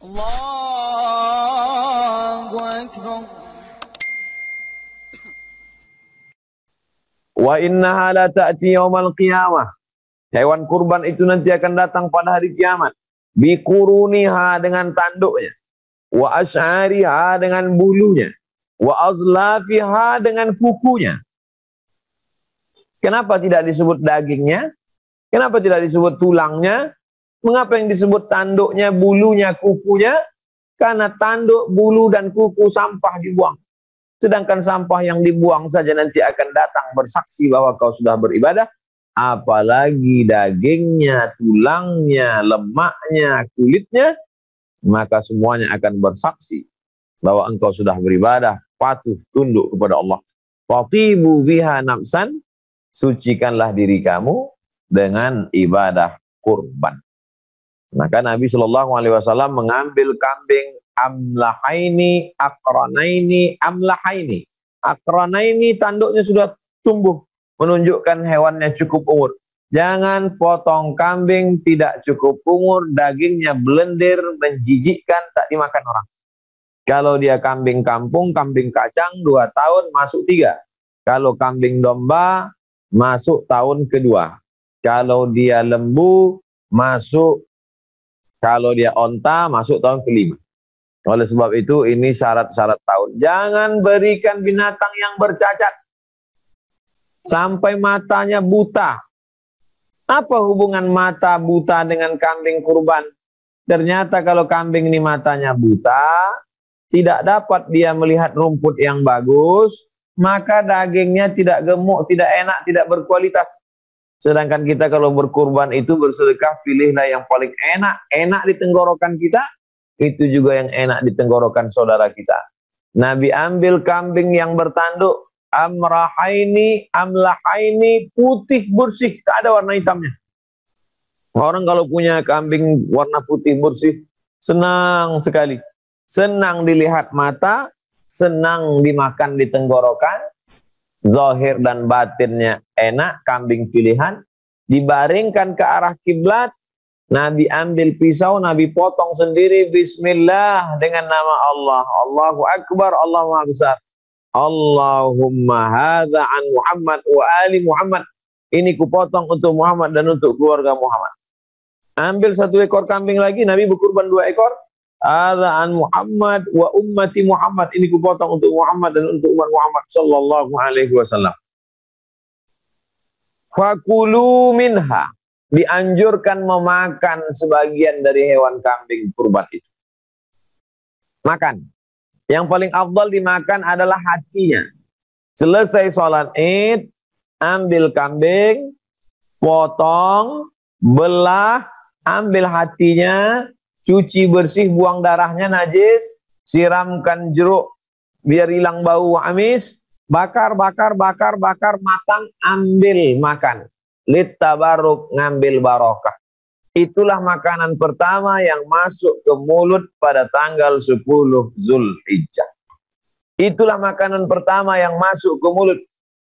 Allahu Akbar. Wa innaha la ta'ti yaumal qiyamah. Hewan kurban itu nanti akan datang pada hari kiamat. Biquruniha dengan tanduknya. Wa ash'ariha dengan bulunya. Wa azlafiha dengan kukunya. Kenapa tidak disebut dagingnya? Kenapa tidak disebut tulangnya? Mengapa yang disebut tanduknya, bulunya, kukunya? Karena tanduk, bulu, dan kuku sampah dibuang. Sedangkan sampah yang dibuang saja nanti akan datang bersaksi bahwa kau sudah beribadah. Apalagi dagingnya, tulangnya, lemaknya, kulitnya. Maka semuanya akan bersaksi bahwa engkau sudah beribadah, patuh, tunduk kepada Allah. Fatibu biha nafsan. Sucikanlah diri kamu dengan ibadah kurban. Maka Nabi SAW mengambil kambing amlahaini, akranaini, amlahaini. Akranaini tanduknya sudah tumbuh, menunjukkan hewannya cukup umur. Jangan potong kambing tidak cukup umur, dagingnya blender, menjijikkan, tak dimakan orang. Kalau dia kambing kampung, kambing kacang 2 tahun masuk 3. Kalau kambing domba masuk tahun kedua. Kalau dia lembu masuk, kalau dia onta masuk tahun kelima. Oleh sebab itu ini syarat-syarat tahun. Jangan berikan binatang yang bercacat sampai matanya buta. Apa hubungan mata buta dengan kambing kurban? Ternyata kalau kambing ini matanya buta, tidak dapat dia melihat rumput yang bagus, maka dagingnya tidak gemuk, tidak enak, tidak berkualitas. Sedangkan kita kalau berkurban itu bersedekah, pilihlah yang paling enak. Enak di tenggorokan kita, itu juga yang enak di tenggorokan saudara kita. Nabi ambil kambing yang bertanduk, amrahaini, amlahaini, putih bersih, tak ada warna hitamnya. Orang kalau punya kambing warna putih bersih, senang sekali. Senang dilihat mata, senang dimakan di tenggorokan, zahir dan batinnya enak, kambing pilihan. Dibaringkan ke arah kiblat, Nabi ambil pisau, Nabi potong sendiri, bismillah, dengan nama Allah. Allahu Akbar, Allah Maha Besar. Allahumma hadza an Muhammad wa ali Muhammad. Ini kupotong untuk Muhammad dan untuk keluarga Muhammad. Ambil 1 ekor kambing lagi, Nabi berkurban 2 ekor. Hadza an Muhammad wa ummati Muhammad. Ini kupotong untuk Muhammad dan untuk umat Muhammad sallallahu alaihi wasallam. Fakulu minha. Dianjurkan memakan sebagian dari hewan kambing kurban itu. Makan. Yang paling afdal dimakan adalah hatinya. Selesai sholat Id, ambil kambing, potong, belah, ambil hatinya, cuci bersih, buang darahnya najis, siramkan jeruk biar hilang bau amis, bakar, matang, ambil makan. Littabaruk, ngambil barokah. Itulah makanan pertama yang masuk ke mulut pada tanggal 10 Zulhijjah. Itulah makanan pertama yang masuk ke mulut.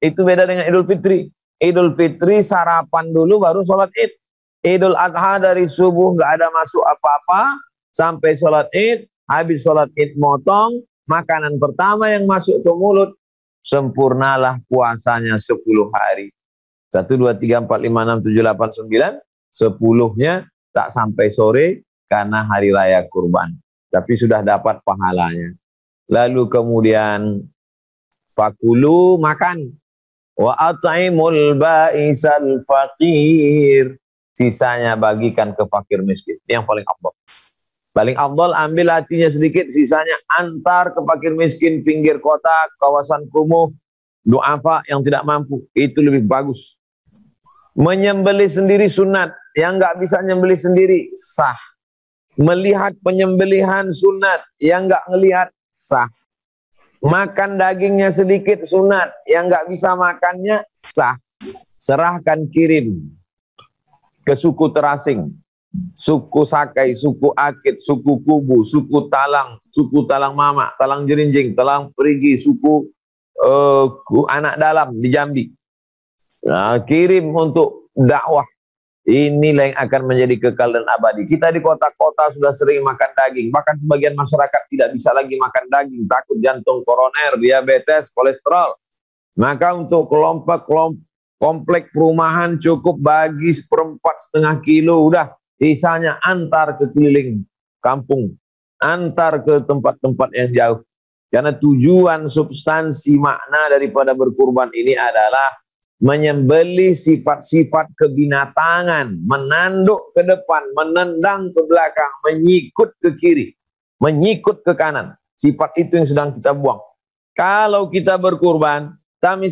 Itu beda dengan Idul Fitri. Idul Fitri sarapan dulu baru sholat Id. Idul Adha dari subuh nggak ada masuk apa-apa sampai sholat Id. Habis sholat Id motong. Makanan pertama yang masuk ke mulut, sempurnalah puasanya 10 hari. 1, 2, 3, 4, 5, 6, 7, 8, 9. 10-nya tak sampai sore karena hari raya kurban. Tapi sudah dapat pahalanya. Lalu kemudian fakulu, makan. Wa at'imul ba'isal faqir. Sisanya bagikan ke fakir miskin. Ini yang paling afdal. Paling afdal ambil hatinya sedikit, sisanya antar ke fakir miskin pinggir kota, kawasan kumuh, duafa yang tidak mampu. Itu lebih bagus. Menyembelih sendiri sunat, yang nggak bisa nyembelih sendiri sah. Melihat penyembelihan sunat, yang nggak ngelihat sah. Makan dagingnya sedikit sunat, yang nggak bisa makannya sah. Serahkan, kirim ke suku terasing, suku Sakai, suku Akit, suku Kubu, suku Talang Mama, Talang Jerinjing, Talang Perigi, suku anak dalam di Jambi. Nah, kirim untuk dakwah, Inilah yang akan menjadi kekal dan abadi. Kita di kota-kota sudah sering makan daging. Bahkan sebagian masyarakat tidak bisa lagi makan daging. Takut jantung koroner, diabetes, kolesterol. Maka untuk komplek perumahan cukup bagi 1,4 kilo. Udah, sisanya antar ke keliling kampung. Antar ke tempat-tempat yang jauh. Karena tujuan substansi makna daripada berkurban ini adalah menyembelih sifat-sifat kebinatangan, menanduk ke depan, menendang ke belakang, menyikut ke kiri, menyikut ke kanan. Sifat itu yang sedang kita buang. Kalau kita berkurban, tapi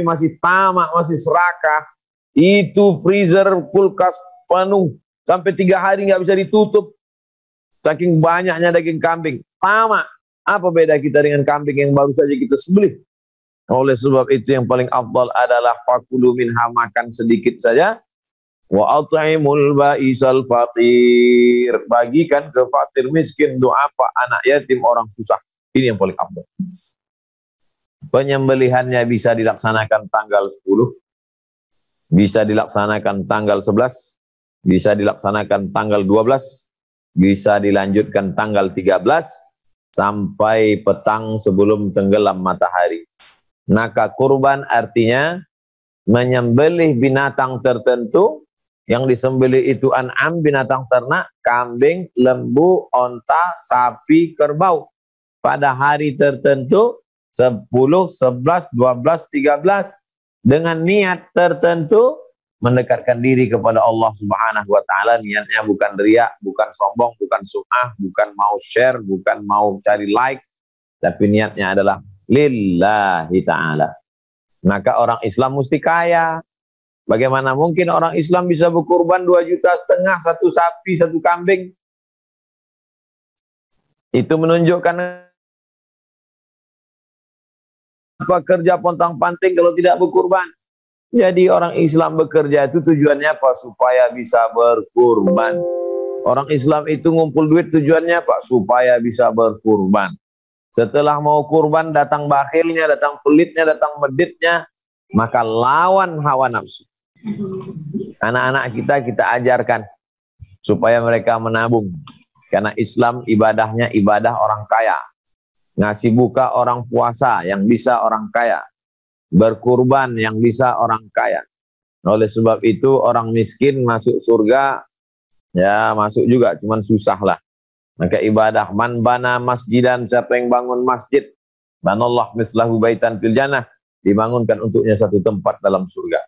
masih tamak, masih serakah, itu freezer, kulkas penuh, sampai 3 hari nggak bisa ditutup, saking banyaknya daging kambing. Tamak. Apa beda kita dengan kambing yang baru saja kita sembelih? Oleh sebab itu yang paling afdal adalah fakulu minha, makan sedikit saja. Wa at'imul ba'isal faqir, bagikan ke fakir miskin, du'afa, anak yatim, orang susah. Ini yang paling afdal. Penyembelihannya bisa dilaksanakan tanggal 10, bisa dilaksanakan tanggal 11, bisa dilaksanakan tanggal 12, bisa dilanjutkan tanggal 13 sampai petang sebelum tenggelam matahari. Maka kurban artinya menyembelih binatang tertentu. Yang disembelih itu an'am, binatang ternak, kambing, lembu, onta, sapi, kerbau. Pada hari tertentu 10, 11, 12, 13 dengan niat tertentu mendekatkan diri kepada Allah Subhanahu wa taala. Niatnya bukan riak, bukan sombong, bukan sum'ah, bukan mau share, bukan mau cari like, tapi niatnya adalah lillahi ta'ala. Maka orang Islam mesti kaya. Bagaimana mungkin orang Islam bisa berkurban 2,5 juta, 1 sapi, 1 kambing? Itu menunjukkan apa kerja pontang-panting kalau tidak berkurban. Jadi orang Islam bekerja itu tujuannya apa? Supaya bisa berkurban. Orang Islam itu ngumpul duit tujuannya apa? Supaya bisa berkurban. Setelah mau kurban, datang bakhilnya, datang pelitnya, datang meditnya, maka lawan hawa nafsu. Anak-anak kita ajarkan supaya mereka menabung. Karena Islam ibadahnya ibadah orang kaya. Ngasih buka orang puasa yang bisa orang kaya. Berkurban yang bisa orang kaya. Oleh sebab itu orang miskin masuk surga, ya masuk juga, cuman susah lah. Maka ibadah, man bana masjidan, siapa yang bangun masjid, banallah mislahu baitan fil jannah, dibangunkan untuknya satu tempat dalam surga.